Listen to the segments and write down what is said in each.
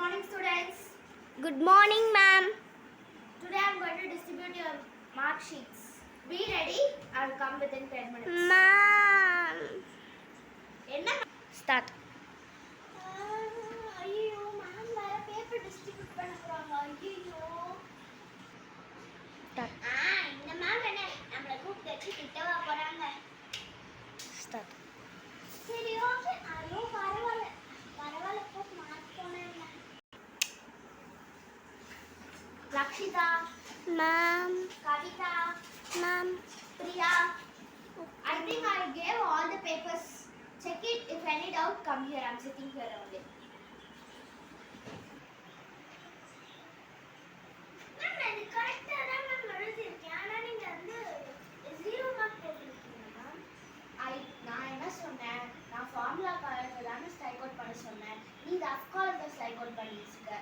morning, students. Good morning, ma'am. Today I am going to distribute your mark sheets. Be ready. I will come within 10 minutes. Ma'am. என்ன Start. ஐயோ ma'am வேற paper distribute பண்ண போறாங்க. ஐயோ Start. இந்த ma'am என்ன நம்மள கூப்பிட்டு வச்சு திட்டவா போறாங்க. Start. சரி ஓகே. ஐயோ பரவாயில்ல போ மார்க் போனேன். Lakshita, Ma'am. Kavita, Ma'am. Priya. I think I gave all the papers. Check it. If any doubt, come here. I'm sitting here only. Ma'am, I correct தான் ma'am எழுதிருக்கேன். ஆனா நீங்க வந்து 0 மார்க் போட்டுருக்கீங்க ma'am. நான் என்ன சொன்னேன்? நான் ஃபார்முலா காலத்துல தான ஸ்ட்ரைக் அவுட் பண்ண சொன்னேன். நீ லெஃப்ட் காலத்துல ஸ்ட்ரைக் அவுட் பண்ணிருக்க.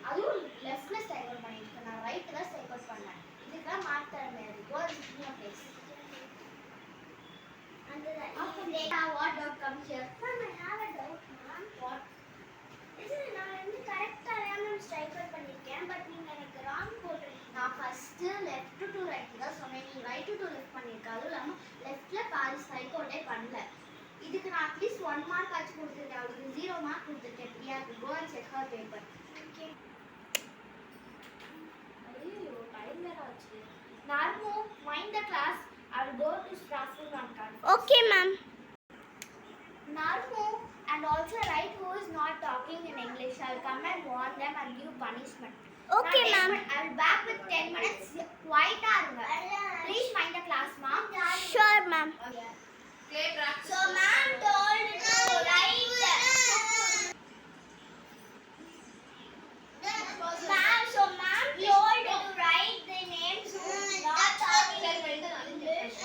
அதுவும் லெஃப்ட்ல ஸ்ட்ரைக் அவுட் பண்ணிருக்க. நான் ரைட்ல ஸ்ட்ரைக் அவுட் பண்ணேன். இதுக்கு மார்க் தர முடியாது. Go and sit in your place. What doubt comes here? Ma'am, I have a doubt, ma'am. What? நான் வந்து கரெக்ட்டா தான் மேம் ஸ்ட்ரைக் அவுட் பண்ணிருக்கேன். பட் நீங்க எனக்கு ராங் போட்டுருக்கீங்க. நான் ஃபர்ஸ்ட் லெஃப்ட் டு ரைட் தான் சொன்னேன். நீ ரைட் டு லெஃப்ட் பண்ணிருக்க. அதுவும் இல்லாம லெஃப்ட்ல பாதி ஸ்ட்ரைக் அவுட்டே பண்ணல. இதுக்கு நான் அட்லீஸ்ட் 1 மார்க் ஆச்சு கொடுத்துருக்கேன். அவளுக்கு 0 மார்க் கொடுத்துருக்கேன். Priya go and check her paper. Okay. ஐயோ டைம் வேற ஆச்சு. Narmo, mind the class. I will go to staff room and conference. Okay, ma'am. Narmo and also write who is not talking in English. I will come and warn them and give punishment. Okay, ma'am. I will back with 10 minutes. Quiet ஆருங்க. Please mind the class, ma'am. Sure, ma'am. So, ma'am told to write. Ma'am, so ma'am told to write the names who is not talking in English.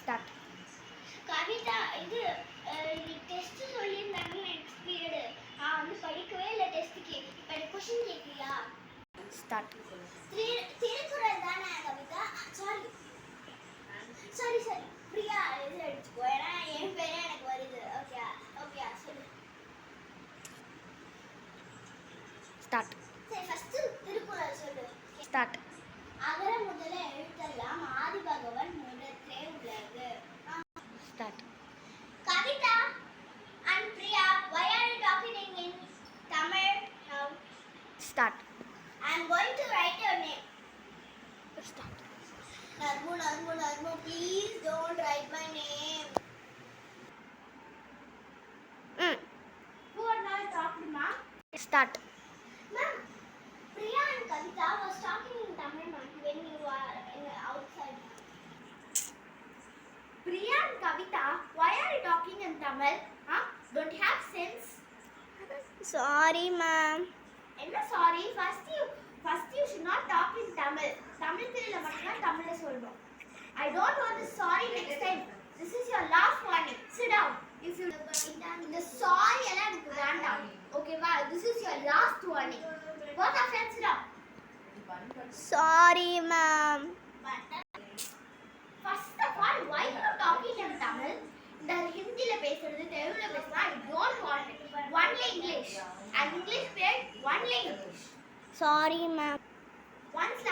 Start. Kavitha இது test சொல்லியிருந்தாங்க next period. நான் வந்து படிக்கவே இல்லை டெஸ்ட்டுக்கு. இப்போ question கேட்கலையா? Start. Thirukkural தானே கவிதா? சாரி பிரியா இது அடிச்சுக்கோ. ஏன்னா என் பேரே எனக்கு வருது. ஓகே சொல்லு. Start. சரி ஃபர்ஸ்ட் திருக்குறள் சொல்லு. Start. அகர முதல எழுத்தெல்லாம் ஆதி பகவன் முதற்றே உள்ளது. Start. Kavita and Priya, why are you talking in Tamil now? Start. I am going to write your name. Start. Narmo, please don't write my name. Who are now talking, ma'am? Start. Ma'am, Priya and Kavita was talking in Tamil, ma'am, when you were outside. Priya and Kavita, why are you talking in Tamil? Huh? Don't you have sense? Sorry, ma'am. என்ன sorry? First you should not talk in Tamil. Tamil பீரியட்ல மட்டும் தான் தமிழ்ல சொல்லணும். I don't want this sorry next time. This is your last warning. Sit down. If you இந்த sorry எல்லாம் எனக்கு வேண்டாம். ஓகேவா? This is your last warning. Both of them sit down. Sorry, ma'am. First of all, why you talking in Tamil? இந்த ஹிந்தில பேசுறது தெலுங்குல பேசுறது I don't want it. Only English. And English period only English. Sorry, ma'am. Once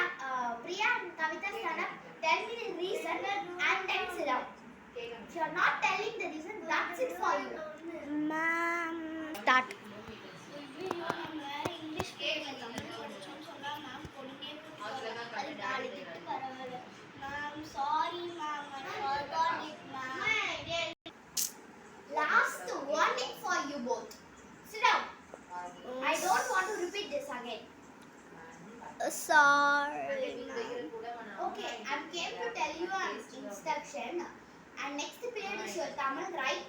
Priya and Kavita stand up, tell me the reason and then sit down. If you are not telling the reason, that's it for you. Ma'am. Start. English period Tamil படிச்சோம் சொன்னா ma'am பொண்ணே அது நாளைக்கு பரவாயில்லை. Ma'am, sorry ma'am. I forgot it ma'am. Last warning for you both. Sit down. I don't want to repeat this again. Sorry, ma'am. Okay, I came to tell you an instruction. And next period is your Tamil, right?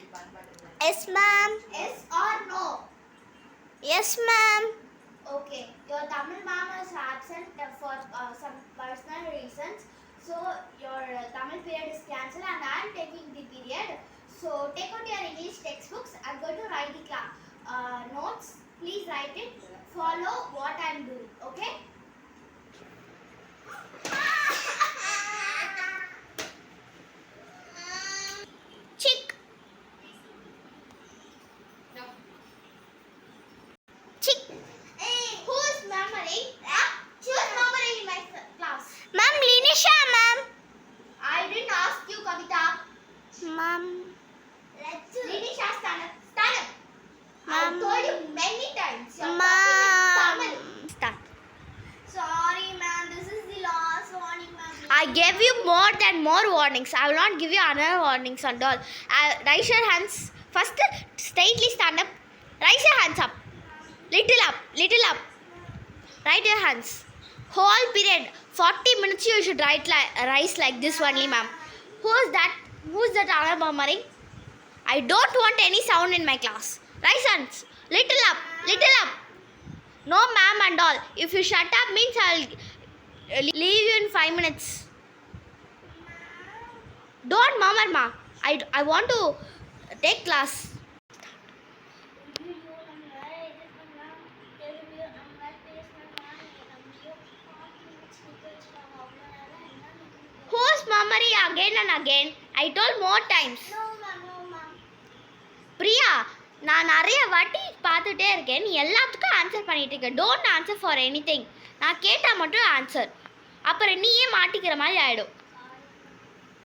Yes, ma'am. Yes or no? Yes, ma'am. Okay, your Tamil ma'am is absent for some personal reasons. So your Tamil period is cancelled and I am taking the period. So take out your English textbooks. I am going to write the notes. Please write it. Follow what I am doing. Okay? Chick. gave you more than more warnings. I will not give you another warnings and all. Raise your hands. First, straightly stand up. Raise your hands up. Little up. Little up. Write your hands. Whole period. 40 minutes you should rise like this only, ma'am. Who's that? Who's that other murmuring? I don't want any sound in my class. Rise hands. Little up. Little up. No, ma'am and all. If you shut up means I'll leave you in 5 minutes. Don't murmur, ma. I want to take class. Who's murmuring again and again? I told more times. Priya, நான் நிறைய வாட்டி பார்த்துட்டே இருக்கேன். நீ எல்லாத்துக்கும் answer பண்ணிட்டு இருக்க. Don't answer for anything. நான் கேட்டால் மட்டும் ஆன்சர். அப்புறம் நீயே மாட்டிக்கிற மாதிரி ஆகிடும்.